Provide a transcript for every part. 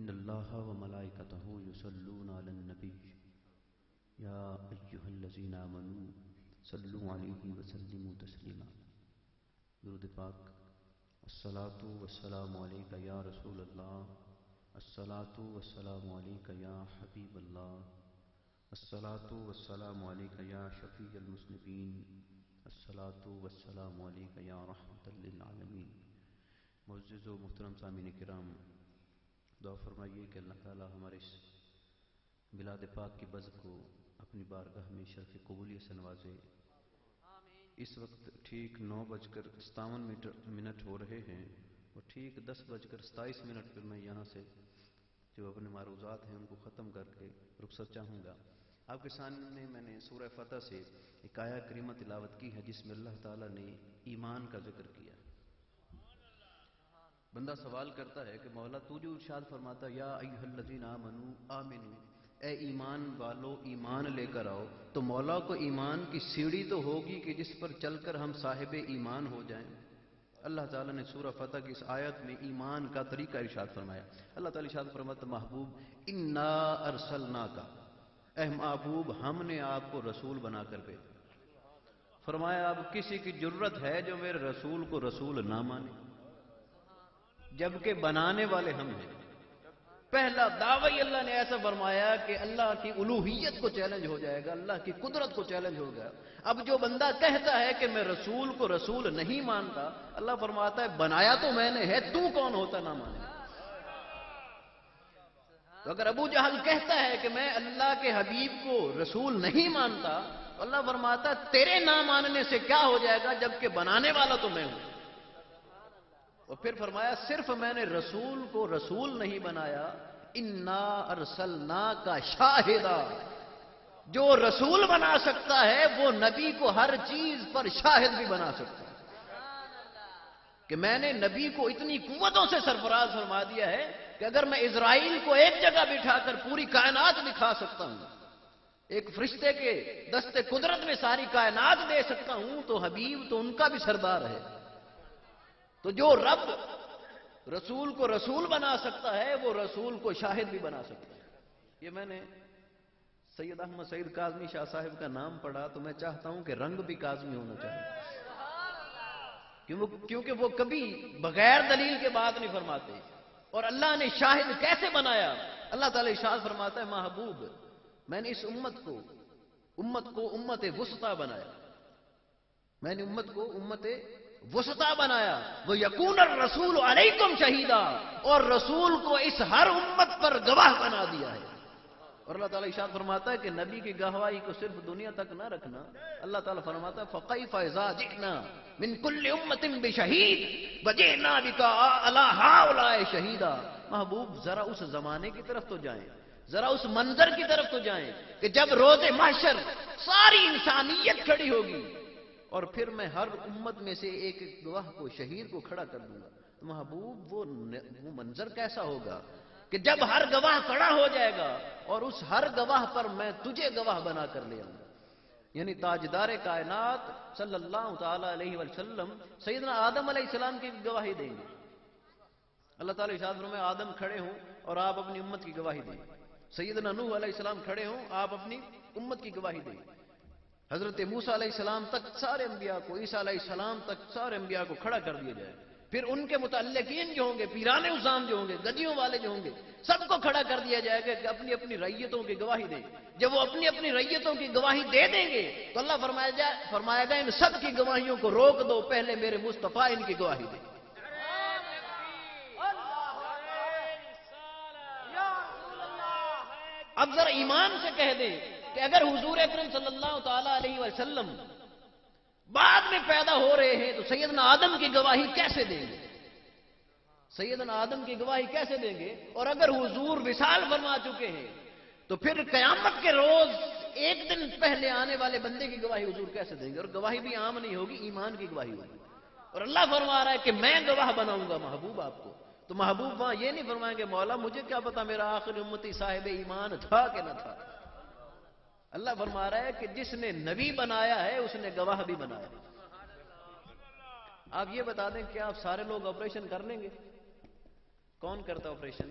ان اللہ وملائکتہ یصلون علی النبی یا ایہا الذین آمنوا صلوا علیہ وسلموا تسلیما۔ درود پاک۔ الصلاۃ والسلام علیک یا رسول اللہ، الصلاۃ والسلام علیک یا حبیب اللہ، الصلاۃ والسلام علیک یا شفیع المذنبین، الصلاۃ والسلام علیک یا رحمۃ للعالمین۔ معزز و محترم سامعین کرام، دعا فرمائیے کہ اللہ تعالی ہمارے اس میلاد پاک کی بز کو اپنی بارگاہ میں شرف قبولیت سے نوازے۔ اس وقت ٹھیک 9:57 ہو رہے ہیں اور ٹھیک 10:27 پر میں یہاں سے جو اپنے معروضات ہیں ان کو ختم کر کے رخصت چاہوں گا۔ آپ کے سامنے میں نے سورہ فتح سے ایک آیہ کریمہ تلاوت کی ہے جس میں اللہ تعالیٰ نے ایمان کا ذکر کیا۔ بندہ سوال کرتا ہے کہ مولا تو جو ارشاد فرماتا یا ایھا الذین آمنوا آمنو، اے ایمان والو ایمان لے کر آؤ، تو مولا کو ایمان کی سیڑھی تو ہوگی کہ جس پر چل کر ہم صاحب ایمان ہو جائیں۔ اللہ تعالیٰ نے سورہ فتح کی اس آیت میں ایمان کا طریقہ ارشاد فرمایا۔ اللہ تعالیٰ ارشاد فرماتا محبوب انا ارسلناک، اے محبوب ہم نے آپ کو رسول بنا کر بھیجا۔ فرمایا اب کسی کی جرت ہے جو میرے رسول کو رسول نہ مانے، جبکہ بنانے والے ہم ہیں۔ پہلا دعوی اللہ نے ایسا فرمایا کہ اللہ کی الوہیت کو چیلنج ہو جائے گا، اللہ کی قدرت کو چیلنج ہوگا۔ اب جو بندہ کہتا ہے کہ میں رسول کو رسول نہیں مانتا، اللہ فرماتا ہے بنایا تو میں نے ہے، تو کون ہوتا نہ مانے۔ تو اگر ابو جہل کہتا ہے کہ میں اللہ کے حبیب کو رسول نہیں مانتا، تو اللہ فرماتا ہے تیرے نہ ماننے سے کیا ہو جائے گا، جبکہ بنانے والا تو میں ہوں۔ اور پھر فرمایا صرف میں نے رسول کو رسول نہیں بنایا، انا ارسلناک شاہدا، جو رسول بنا سکتا ہے وہ نبی کو ہر چیز پر شاہد بھی بنا سکتا ہے۔ کہ میں نے نبی کو اتنی قوتوں سے سرفراز فرما دیا ہے کہ اگر میں اسرائیل کو ایک جگہ بٹھا کر پوری کائنات دکھا سکتا ہوں، ایک فرشتے کے دستے قدرت میں ساری کائنات دے سکتا ہوں، تو حبیب تو ان کا بھی سردار ہے۔ تو جو رب رسول کو رسول بنا سکتا ہے وہ رسول کو شاہد بھی بنا سکتا ہے۔ یہ میں نے سید احمد سعید کاظمی شاہ صاحب کا نام پڑھا تو میں چاہتا ہوں کہ رنگ بھی کاظمی ہونا چاہیے، کیونکہ وہ کبھی بغیر دلیل کے بات نہیں فرماتے۔ اور اللہ نے شاہد کیسے بنایا؟ اللہ تعالی ارشاد فرماتا ہے محبوب میں نے اس امت کو امت وسطیٰ بنایا، میں نے امت کو امت وسطیٰ بنایا، وہ یکون الرسول علیکم شہیدا، اور رسول کو اس ہر امت پر گواہ بنا دیا ہے۔ اور اللہ تعالیٰ ارشاد فرماتا ہے کہ نبی کی گواہی کو صرف دنیا تک نہ رکھنا، اللہ تعالیٰ فرماتا ہے فَكَيْفَ إِذَا جِئْنَا مِن كُلِّ أُمَّةٍ بِشَهِيدٍ وَجِئْنَا بِكَ عَلَىٰ هَٰؤُلَاءِ شَهِيدًا۔ محبوب ذرا اس زمانے کی طرف تو جائیں، ذرا اس منظر کی طرف تو جائیں کہ جب روز محشر ساری انسانیت کھڑی ہوگی اور پھر میں ہر امت میں سے ایک گواہ کو شہید کو کھڑا کر دوں گا۔ تو محبوب وہ منظر کیسا ہوگا کہ جب ہر گواہ کھڑا ہو جائے گا اور اس ہر گواہ پر میں تجھے گواہ بنا کر لے آؤں گا۔ یعنی تاجدار کائنات صلی اللہ تعالی علیہ وسلم سیدنا آدم علیہ السلام کی گواہی دیں گے۔ اللہ تعالیٰ ارشاد فرمائے آدم کھڑے ہوں اور آپ اپنی امت کی گواہی دیں۔ سیدنا نوح علیہ السلام کھڑے ہوں، آپ اپنی امت کی گواہی دیں۔ حضرت موسیٰ علیہ السلام تک سارے انبیاء کو، عیسیٰ علیہ السلام تک سارے انبیاء کو کھڑا کر دیا جائے۔ پھر ان کے متعلقین جو ہوں گے، پیران عظام جو ہوں گے، گدیوں والے جو ہوں گے، سب کو کھڑا کر دیا جائے گا کہ اپنی اپنی رعیتوں کی گواہی دیں۔ جب وہ اپنی اپنی رعیتوں کی گواہی دے دیں گے تو اللہ فرمائے گا ان سب کی گواہیوں کو روک دو، پہلے میرے مصطفیٰ ان کی گواہی دیں۔ اب ذرا ایمان سے کہہ دیں کہ اگر حضور اکرم صلی اللہ تعالی علیہ وسلم بعد میں پیدا ہو رہے ہیں تو سیدنا آدم کی گواہی کیسے دیں گے؟ سیدنا آدم کی گواہی کیسے دیں گے؟ اور اگر حضور وصال فرما چکے ہیں تو پھر قیامت کے روز ایک دن پہلے آنے والے بندے کی گواہی حضور کیسے دیں گے؟ اور گواہی بھی عام نہیں ہوگی، ایمان کی گواہی ہوگی۔ اور اللہ فرما رہا ہے کہ میں گواہ بناؤں گا محبوب آپ کو۔ تو محبوب وہاں یہ نہیں فرمائیں گے مولا مجھے کیا پتا میرا آخر امتی صاحب ایمان تھا کہ نہ تھا۔ اللہ فرما رہا ہے کہ جس نے نبی بنایا ہے اس نے گواہ بھی بنایا۔ آپ یہ بتا دیں کہ آپ سارے لوگ آپریشن کر لیں گے؟ کون کرتا آپریشن؟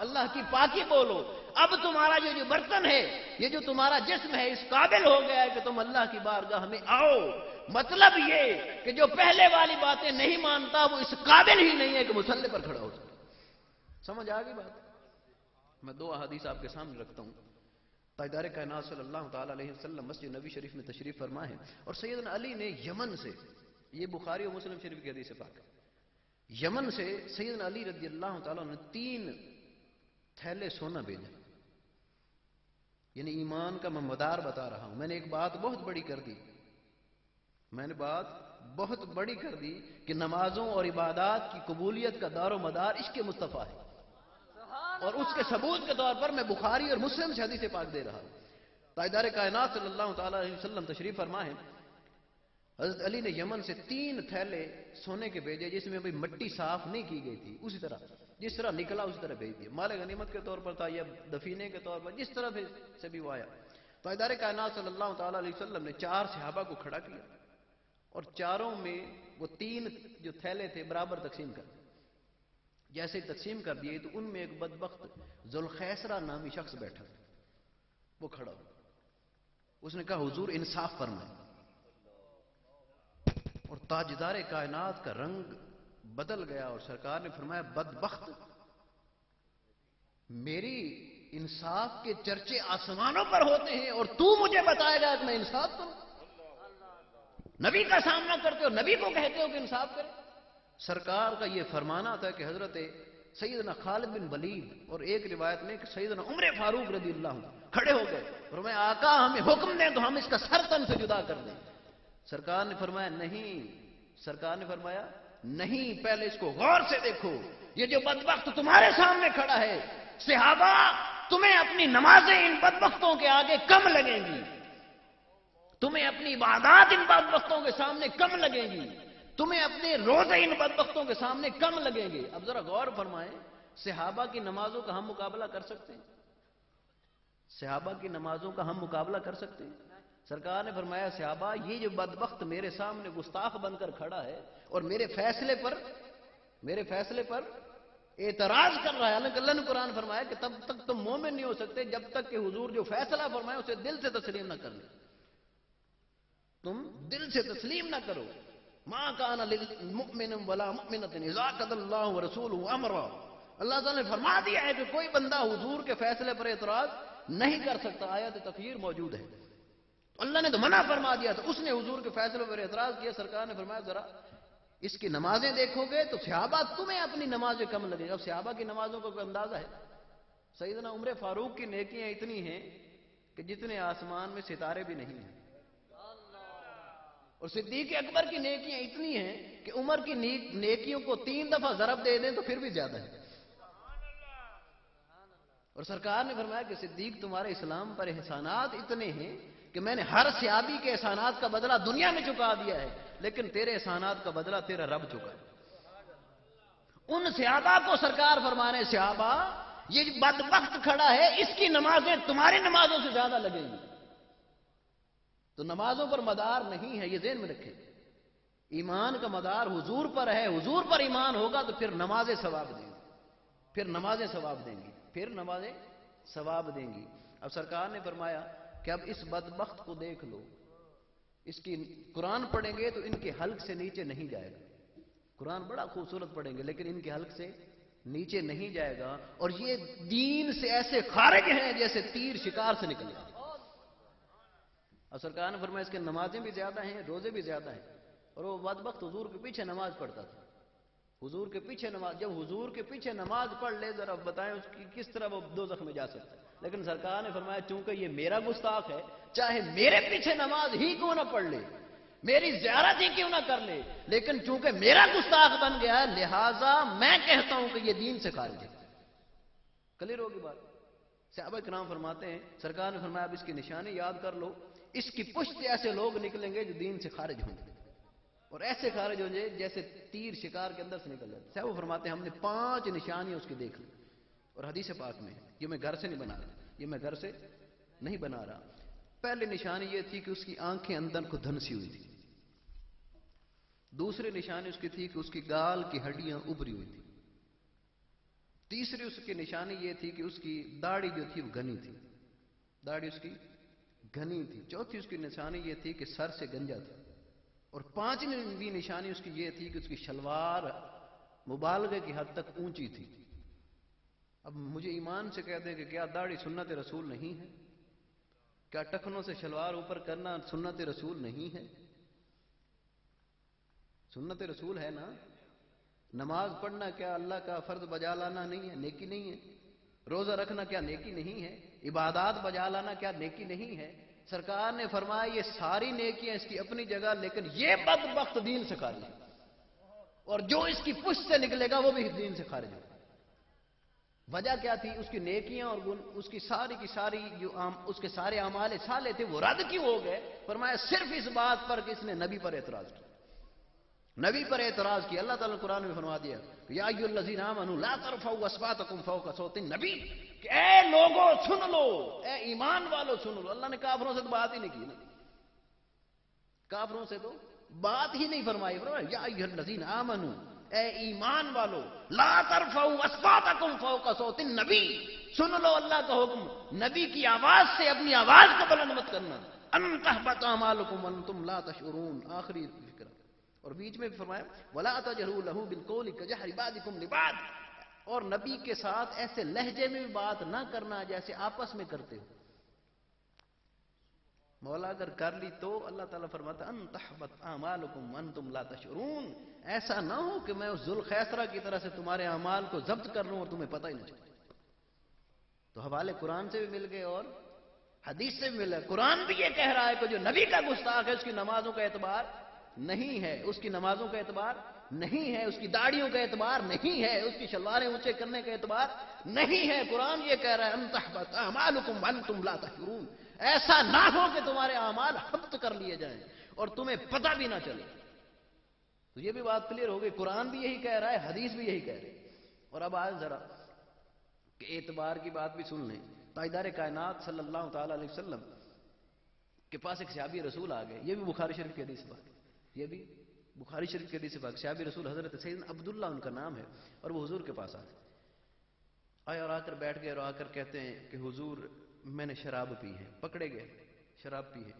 اللہ کی پاکی بولو. اب تمہارا یہ جو برتن ہے، یہ جو تمہارا جسم ہے، اس قابل ہو گیا ہے کہ تم اللہ کی بارگاہ میں آؤ. مطلب یہ کہ جو پہلے والی باتیں نہیں مانتا وہ اس قابل ہی نہیں ہے کہ مصلی پر کھڑا ہو سکے. سمجھ آ گئی بات؟ میں دو احادیث آپ کے سامنے رکھتا ہوں. تاجدار کائنات صلی اللہ تعالی علیہ وسلم مسجد نبی شریف میں تشریف فرما ہے، اور سیدنا علی نے یمن سے، یہ بخاری اور مسلم شریف کی حدیث پاک ہے، یمن سے سیدنا علی رضی اللہ تعالیٰ نے 3 تھیلے سونا بھیجا. یعنی ایمان کا میں مدار بتا رہا ہوں. میں نے ایک بات بہت بڑی کر دی، میں نے بات بہت بڑی کر دی کہ نمازوں اور عبادات کی قبولیت کا دار و مدار عشق مصطفیٰ ہے، اور اس کے ثبوت کے طور پر میں بخاری اور مسلم سے حدیث پاک دے رہا ہوں. تاجدار کائنات صلی اللہ تعالی علیہ وسلم تشریف فرما ہے. حضرت علی نے یمن سے 3 تھیلے سونے کے بھیجے، جس میں ابھی مٹی صاف نہیں کی گئی تھی، اسی طرح جس طرح نکلا اسی طرح بھیج دیا. مال غنیمت کے طور پر تھا یا دفینے کے طور پر، جس طرح سے بھی وہ آیا. تاجدار کائنات صلی اللہ تعالی علیہ وسلم نے 4 صحابہ کو کھڑا کیا، اور چاروں میں وہ 3 جو تھیلے تھے برابر تقسیم کر دیے. جیسے تقسیم کر دیے تو ان میں ایک بدبخت ذوالخیسرہ نامی شخص بیٹھا تھا. وہ کھڑا ہوا، اس نے کہا حضور انصاف فرمائیں. اور تاجدار کائنات کا رنگ بدل گیا، اور سرکار نے فرمایا بدبخت، میری انصاف کے چرچے آسمانوں پر ہوتے ہیں اور تو مجھے بتائے گا کہ میں انصاف کروں؟ نبی کا سامنا کرتے ہو، نبی کو کہتے ہو کہ انصاف کرے. سرکار کا یہ فرمانا تھا کہ حضرت سیدنا خالد بن ولید اور ایک روایت میں کہ سیدنا عمر فاروق رضی اللہ عنہ کھڑے ہو گئے اور میں آقا ہمیں حکم دیں تو ہم اس کا سر تن سے جدا کر دیں. سرکار نے فرمایا نہیں، سرکار نے فرمایا نہیں، پہلے اس کو غور سے دیکھو. یہ جو بدبخت تمہارے سامنے کھڑا ہے، صحابہ تمہیں اپنی نمازیں ان بدبختوں کے آگے کم لگیں گی، تمہیں اپنی عبادات ان بدبختوں کے سامنے کم لگیں گی، تمہیں اپنے روزے ان بدبختوں کے سامنے کم لگیں گے. اب ذرا غور فرمائیں، صحابہ کی نمازوں کا ہم مقابلہ کر سکتے ہیں؟ صحابہ کی نمازوں کا ہم مقابلہ کر سکتے ہیں؟ سرکار نے فرمایا صحابہ یہ جو بدبخت میرے سامنے گستاخ بن کر کھڑا ہے اور میرے فیصلے پر اعتراض کر رہا ہے، اللہ نے قرآن فرمایا کہ تب تک تم مومن نہیں ہو سکتے جب تک کہ حضور جو فیصلہ فرمائے اسے دل سے تسلیم نہ کر لیں. تم دل سے تسلیم نہ کرو. ما کان للمؤمن ولا مؤمنۃ اذا قضى الله ورسوله امرا، اللہ تعالیٰ نے فرما دیا ہے کہ کوئی بندہ حضور کے فیصلے پر اعتراض نہیں کر سکتا. آیت تخیر موجود ہے. اللہ نے تو منع فرما دیا تھا، اس نے حضور کے فیصلے پر اعتراض کیا. سرکار نے فرمایا ذرا اس کی نمازیں دیکھو گے تو صحابہ تمہیں اپنی نمازیں کم لگیں. اب صحابہ کی نمازوں کا کوئی اندازہ ہے؟ سیدنا عمر فاروق کی نیکیاں اتنی ہیں کہ جتنے آسمان میں ستارے بھی نہیں ہیں، اور صدیق اکبر کی نیکیاں اتنی ہیں کہ عمر کی نیکیوں کو 3 دفعہ ضرب دے دیں تو پھر بھی زیادہ ہے. اور سرکار نے فرمایا کہ صدیق تمہارے اسلام پر احسانات اتنے ہیں کہ میں نے ہر صحابی کے احسانات کا بدلہ دنیا میں چکا دیا ہے، لیکن تیرے احسانات کا بدلہ تیرا رب چکا ہے. ان صحابہ کو سرکار فرمانے صحابہ یہ بدبخت کھڑا ہے، اس کی نمازیں تمہاری نمازوں سے زیادہ لگیں گی. تو نمازوں پر مدار نہیں ہے، یہ ذہن میں رکھیں. ایمان کا مدار حضور پر ہے. حضور پر ایمان ہوگا تو پھر نمازیں ثواب دیں گی، پھر نمازیں ثواب دیں گی، پھر نمازیں ثواب دیں گی. اب سرکار نے فرمایا کہ اب اس بدبخت کو دیکھ لو، اس کی قرآن پڑھیں گے تو ان کے حلق سے نیچے نہیں جائے گا. قرآن بڑا خوبصورت پڑھیں گے لیکن ان کے حلق سے نیچے نہیں جائے گا، اور یہ دین سے ایسے خارج ہیں جیسے تیر شکار سے نکلے. اور سرکار نے فرمایا اس کے نمازیں بھی زیادہ ہیں، روزے بھی زیادہ ہیں. اور وہ بدبخت حضور کے پیچھے نماز پڑھتا تھا. حضور کے پیچھے نماز، جب حضور کے پیچھے نماز پڑھ لے ذرا بتائیں اس کی کس طرح وہ دوزخ میں جا سکتا ہے. لیکن سرکار نے فرمایا چونکہ یہ میرا گستاخ ہے، چاہے میرے پیچھے نماز ہی کیوں نہ پڑھ لے، میری زیارت ہی کیوں نہ کر لے، لیکن چونکہ میرا گستاخ بن گیا ہے لہذا میں کہتا ہوں کہ یہ دین سے خارج ہے. کلیئر ہوگی بات؟ صحابہ کرام فرماتے ہیں سرکار نے فرمایا اب اس کی نشانی یاد کر لو، اس کی پشت سے ایسے لوگ نکلیں گے جو دین سے خارج ہوں گے، اور ایسے خارج ہوں گے جیسے تیر شکار کے اندر سے نکل جاتے. صحابہ فرماتے ہیں ہم نے 5 نشانیاں اس کی دیکھ لی، اور حدیث پاک میں یہ میں گھر سے نہیں بنا رہا، یہ میں گھر سے نہیں بنا رہا. پہلی نشانی یہ تھی کہ اس کی آنکھیں اندر کو دھنسی ہوئی تھی. دوسری نشانی اس کی تھی کہ اس کی گال کی ہڈیاں ابری ہوئی تھی. تیسری اس کی نشانی یہ تھی کہ اس کی داڑھی جو تھی وہ گھنی تھی، داڑھی اس کی گھنی تھی۔ چوتھی اس کی نشانی یہ تھی کہ سر سے گنجا تھا، اور پانچویں نشانی اس کی یہ تھی کہ اس کی شلوار مبالغے کی حد تک اونچی تھی۔ اب مجھے ایمان سے کہہ دیں کہ کیا داڑھی سنت رسول نہیں ہے؟ کیا ٹخنوں سے شلوار اوپر کرنا سنت رسول نہیں ہے؟ سنت رسول ہے نا۔ نماز پڑھنا کیا اللہ کا فرض بجا لانا نہیں ہے، نیکی نہیں ہے؟ روزہ رکھنا کیا نیکی نہیں ہے؟ عبادات بجا لانا کیا نیکی نہیں ہے؟ سرکار نے فرمایا یہ ساری نیکیاں اس کی اپنی جگہ، لیکن یہ بدبخت دین سے خارج ہے، اور جو اس کی پشت سے نکلے گا وہ بھی دین سے خارج ہوگا۔ وجہ کیا تھی؟ اس کی نیکیاں اور اس کی ساری جو اس کے سارے اعمال صالح تھے وہ رد کیوں ہو گئے؟ فرمایا صرف اس بات پر کہ اس نے نبی پر اعتراض کیا، نبی پر اعتراض کیا۔ اللہ تعالیٰ نے قرآن میں فرما دیا کہ یا ایھا الذین آمنوا لا ترفعوا اصواتکم فوق صوت النبی، کہ اے لوگوں سن لو، اے ایمان والو سن لو۔ اللہ نے کافروں سے تو بات ہی نہیں کی نا، کافروں سے تو بات ہی نہیں فرمائی۔ فرمایا یا ایھا الذین آمنوا، اے ایمان والو، لا ترفعوا اصواتکم فوق صوت النبی، سن لو اللہ کا حکم، نبی کی آواز سے اپنی آواز کو بلند مت کرنا، ان تحبط اعمالکم وانتم لا تشعرون، آخری فکر۔ اور بیچ میں بھی فرمایا وَلَا تَجْهَرُوا لَهُ بِالْقَوْلِ كَجَهْرِ بَعْضِكُمْ لِبَعْضٍ، اور نبی کے ساتھ ایسے لہجے میں بھی بات نہ کرنا جیسے آپس میں کرتے ہو۔ مولا اگر کر لی تو اللہ تعالیٰ فرماتا ان تحبط اعمالکم وانتم لا تشعرون، ایسا نہ ہو کہ میں اس ذوالخیسرہ کی طرح سے تمہارے اعمال کو ضبط کر لوں اور تمہیں پتہ ہی نہ چلے۔ تو حوالے قرآن سے بھی مل گئے اور حدیث سے بھی مل گئے۔ قرآن بھی یہ کہہ رہا ہے کہ جو نبی کا گستاخ ہے اس کی نمازوں کا اعتبار نہیں ہے، اس کی نمازوں کا اعتبار نہیں ہے، اس کی داڑھیوں کا اعتبار نہیں ہے، اس کی شلواریں اونچے کرنے کا اعتبار نہیں ہے۔ قرآن یہ کہہ رہا ہے ان تحبط اعمالکم وانتم لا تشعرون، ایسا نہ ہو کہ تمہارے اعمال حبط کر لیے جائیں اور تمہیں پتہ بھی نہ چلے۔ تو یہ بھی بات کلیئر ہو گئی، قرآن بھی یہی کہہ رہا ہے، حدیث بھی یہی کہہ رہی ہے۔ اور اب آج ذرا کہ اعتبار کی بات بھی سن لیں۔ تاجدار کائنات صلی اللہ تعالی علیہ وسلم کے پاس ایک صحابی رسول آ گئے، یہ بھی بخاری شریف کی حدیث سے بات، یہ بھی بخاری شریف کی حدیث سے بات۔ صحابی رسول حضرت سیدنا عبداللہ ان کا نام ہے، اور وہ حضور کے پاس آئے اور آ کر بیٹھ گئے اور آ کر کہتے ہیں کہ حضور میں نے شراب پی ہے۔ پکڑے گئے، شراب پی ہے۔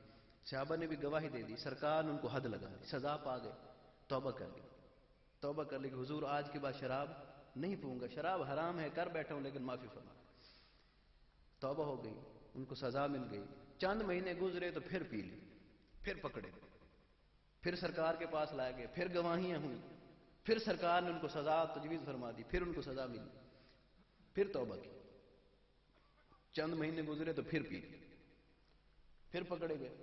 صحابہ نے بھی گواہی دے دی، سرکار نے ان کو حد لگا دی، سزا پا گئے، توبہ کر لی، توبہ کر لی کہ حضور آج کے بعد شراب نہیں پیوں گا، شراب حرام ہے، کر بیٹھا ہوں لیکن معافی فرما۔ توبہ ہو گئی، ان کو سزا مل گئی۔ چند مہینے گزرے تو پھر پی لی، پھر پکڑے گئے، پھر سرکار کے پاس لائے گئے، پھر گواہیاں ہوئیں، پھر سرکار نے ان کو سزا تجویز فرما دی، پھر ان کو سزا ملی، پھر توبہ کی۔ چند مہینے گزرے تو پھر پی، پھر پکڑے گئے،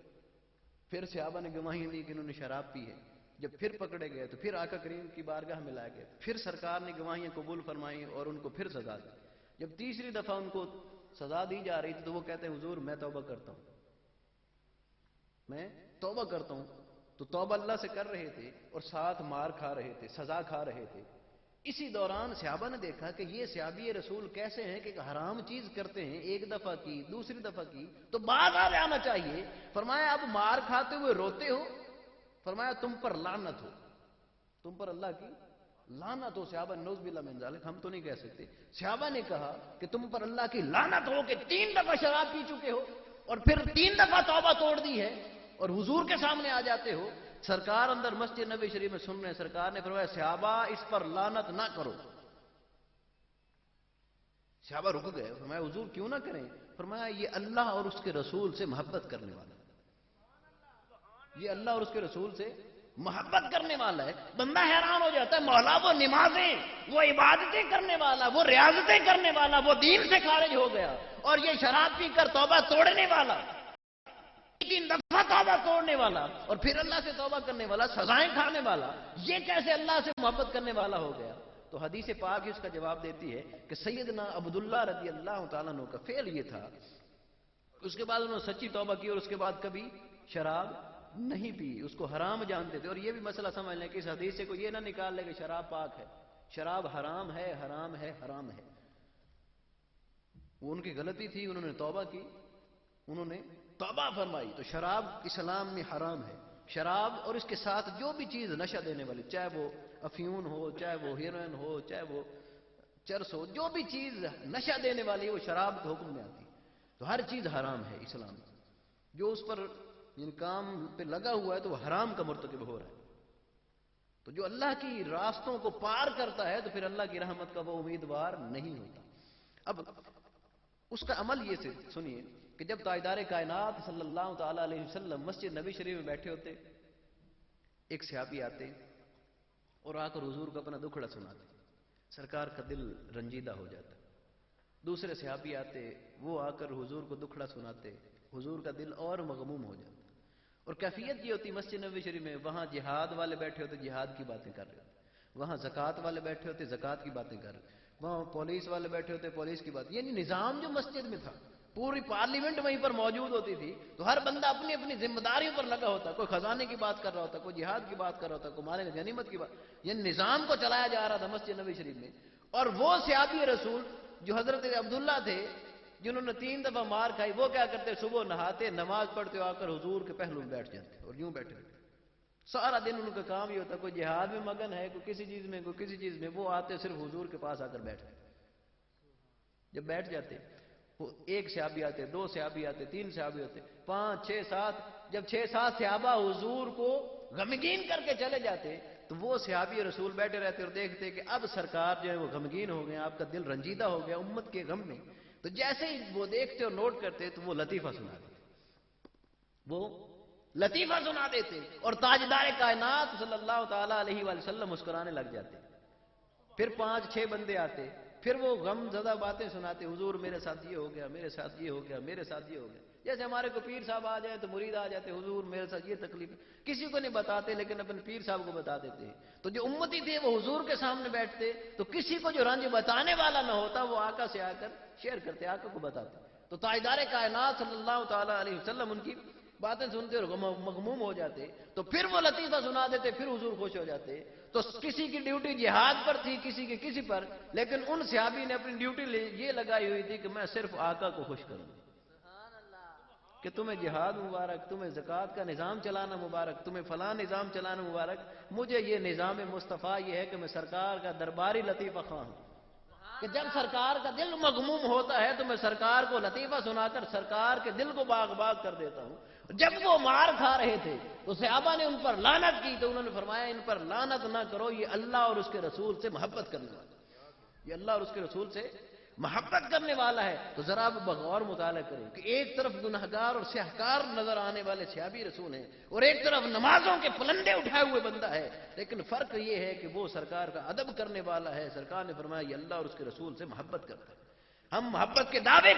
پھر صحابہ نے گواہیاں دی کہ انہوں نے شراب پی ہے۔ جب پھر پکڑے گئے تو پھر آقا کریم کی بارگاہ میں لائے گئے، پھر سرکار نے گواہیاں قبول فرمائیں اور ان کو پھر سزا دی۔ جب تیسری دفعہ ان کو سزا دی جا رہی تھی تو وہ کہتے ہیں حضور میں توبہ کرتا ہوں، میں توبہ کرتا ہوں۔ تو توبہ اللہ سے کر رہے تھے اور ساتھ مار کھا رہے تھے، سزا کھا رہے تھے۔ اسی دوران صحابہ نے دیکھا کہ یہ صحابی رسول کیسے ہیں کہ حرام چیز کرتے ہیں، ایک دفعہ کی، دوسری دفعہ کی تو باز آ جانا چاہیے۔ فرمایا اب مار کھاتے ہوئے روتے ہو؟ فرمایا تم پر لعنت ہو، تم پر اللہ کی لعنت ہو۔ صحابہ نعوذ باللہ من ذالک، ہم تو نہیں کہہ سکتے۔ صحابہ نے کہا کہ تم پر اللہ کی لعنت ہو کہ 3 دفعہ شراب پی چکے ہو اور پھر 3 دفعہ توبہ توڑ دی ہے اور حضور کے سامنے آ جاتے ہو۔ سرکار اندر مسجد نبی شریف میں سن رہے ہیں، سرکار نے فرمایا صحابہ اس پر لعنت نہ کرو۔ صحابہ رک گئے، فرمایا حضور کیوں نہ کریں؟ فرمایا یہ اللہ اور اس کے رسول سے محبت کرنے والا ہے، یہ اللہ اور اس کے رسول سے محبت کرنے والا ہے۔ بندہ حیران ہو جاتا ہے، مولا وہ نمازیں، وہ عبادتیں کرنے والا، وہ ریاضتیں کرنے والا، وہ دین سے خارج ہو گیا، اور یہ شراب پی کر توبہ توڑنے والا، 3 دفعہ توبہ توڑنے والا اور پھر اللہ سے توبہ کرنے والا، سزائیں کھانے والا، یہ کیسے اللہ سے محبت کرنے والا ہو گیا؟ تو حدیث پاک اس کا جواب دیتی ہے کہ سیدنا عبداللہ رضی اللہ تعالیٰ عنہ کا فعل یہ تھا، اس کے بعد انہوں نے سچی توبہ کی اور اس کے بعد کبھی شراب نہیں پی، اس کو حرام جانتے تھے۔ اور یہ بھی مسئلہ سمجھ لیں کہ اس حدیث سے کوئی یہ نہ نکال لے کہ شراب پاک ہے، شراب حرام ہے، حرام ہے، حرام ہے۔ وہ ان کی غلطی تھی، انہوں نے توبہ کی، انہوں نے توبہ فرمائی۔ تو شراب اسلام میں حرام ہے، شراب اور اس کے ساتھ جو بھی چیز نشہ دینے والی، چاہے وہ افیون ہو، چاہے وہ ہیروئن ہو، چاہے وہ چرس ہو، جو بھی چیز نشہ دینے والی ہے وہ شراب کے حکم میں آتی ہے. تو ہر چیز حرام ہے اسلام میں. جو اس پر ان کام پہ لگا ہوا ہے تو وہ حرام کا مرتکب ہو رہا ہے. تو جو اللہ کی راستوں کو پار کرتا ہے تو پھر اللہ کی رحمت کا وہ امیدوار نہیں ہوتا. اب اس کا عمل یہ سنیے کہ جب تاجدار کائنات صلی اللہ تعالی علیہ وسلم مسجد نبی شریف میں بیٹھے ہوتے، ایک صحابی آتے اور آ کر حضور کو اپنا دکھڑا سناتے، سرکار کا دل رنجیدہ ہو جاتا. دوسرے صحابی آتے، وہ آ کر حضور کو دکھڑا سناتے، حضور کا دل اور مغموم ہو جاتا. اور کیفیت یہ ہوتی مسجد نبوی شریف میں، وہاں جہاد والے بیٹھے ہوتے جہاد کی باتیں کر رہے ہوتے، وہاں زکوٰۃ والے بیٹھے ہوتے زکوٰۃ کی باتیں کر رہے، وہاں پولیس والے بیٹھے ہوتے پولیس کی بات. یعنی نظام جو مسجد میں تھا، پوری پارلیمنٹ وہیں پر موجود ہوتی تھی، تو ہر بندہ اپنی اپنی ذمہ داریوں پر لگا ہوتا. کوئی خزانے کی بات کر رہا ہوتا، کوئی جہاد کی بات کر رہا ہوتا، کوئی مال غنیمت کی بات. یہ نظام کو چلایا جا رہا تھا مسجد نبوی شریف میں. اور وہ صحابی رسول جو حضرت عبداللہ تھے، جنہوں نے 3 دفعہ مار کھائی، وہ کیا کرتے؟ صبح نہاتے، نماز پڑھتے آ کر حضور کے پہلو میں بیٹھ جاتے اور یوں بیٹھے رہتے. سارا دن ان کا کام یہ ہوتا، کوئی جہاد میں مگن ہے، کوئی کسی چیز میں، کوئی کسی چیز میں. وہ آتے صرف حضور کے پاس آ کر بیٹھتے. جب بیٹھ جاتے، وہ 1 صحابی آتے، 2 صحابی آتے، 3 صحابی ہوتے، 5 6 7. جب 6 7 صحابہ حضور کو غمگین کر کے چلے جاتے تو وہ صحابی رسول بیٹھے رہتے اور دیکھتے کہ اب سرکار جو ہے وہ غمگین ہو گئے، آپ کا دل رنجیدہ ہو گیا امت کے غم میں. تو جیسے ہی وہ دیکھتے اور نوٹ کرتے تو وہ لطیفہ سنا دیتے، وہ لطیفہ سنا دیتے. اور تاجدار کائنات صلی اللہ تعالی علیہ وآلہ وسلم مسکرانے لگ جاتے. پھر 5 6 بندے آتے، پھر وہ غم زدہ باتیں سناتے، حضور میرے ساتھ یہ ہو گیا، میرے ساتھ یہ ہو گیا، میرے ساتھ یہ ہو گیا. جیسے ہمارے کو پیر صاحب آ جائیں تو مرید آ جاتے، حضور میرے ساتھ یہ تکلیف ہے. کسی کو نہیں بتاتے لیکن اپنے پیر صاحب کو بتا دیتے. تو جو امتی تھے وہ حضور کے سامنے بیٹھتے تو کسی کو جو رنج بتانے والا نہ ہوتا وہ آقا سے آ کر شیئر کرتے، آقا کو بتاتے. تو تاجدار کائنات صلی اللہ تعالی علیہ وسلم ان کی باتیں سنتے اور مغموم ہو جاتے. تو پھر وہ لطیفہ سنا دیتے، پھر حضور خوش ہو جاتے. تو کسی کی ڈیوٹی جہاد پر تھی، کسی کی کسی پر، لیکن ان صحابی نے اپنی ڈیوٹی یہ لگائی ہوئی تھی کہ میں صرف آقا کو خوش کروں، کہ تمہیں جہاد مبارک، تمہیں زکوٰۃ کا نظام چلانا مبارک، تمہیں فلاں نظام چلانا مبارک. مجھے یہ نظام مصطفیٰ یہ ہے کہ میں سرکار کا درباری لطیفہ خواہ ہوں، کہ جب سرکار کا دل مغموم ہوتا ہے تو میں سرکار کو لطیفہ سنا کر سرکار کے دل کو باغ باغ کر دیتا ہوں. جب وہ مار کھا رہے تھے تو صحابہ نے ان پر لعنت کی، تو انہوں نے فرمایا ان پر لعنت نہ کرو، یہ اللہ اور اس کے رسول سے محبت کرنے والا ہے، یہ اللہ اور اس کے رسول سے محبت کرنے والا ہے. تو ذرا آپ بغور مطالعہ کریں کہ ایک طرف گنہگار اور سیاہکار نظر آنے والے صحابی رسول ہیں اور ایک طرف نمازوں کے پلندے اٹھائے ہوئے بندہ ہے، لیکن فرق یہ ہے کہ وہ سرکار کا ادب کرنے والا ہے. سرکار نے فرمایا یہ اللہ اور اس کے رسول سے محبت کرتا ہے. ہم محبت کے دعوے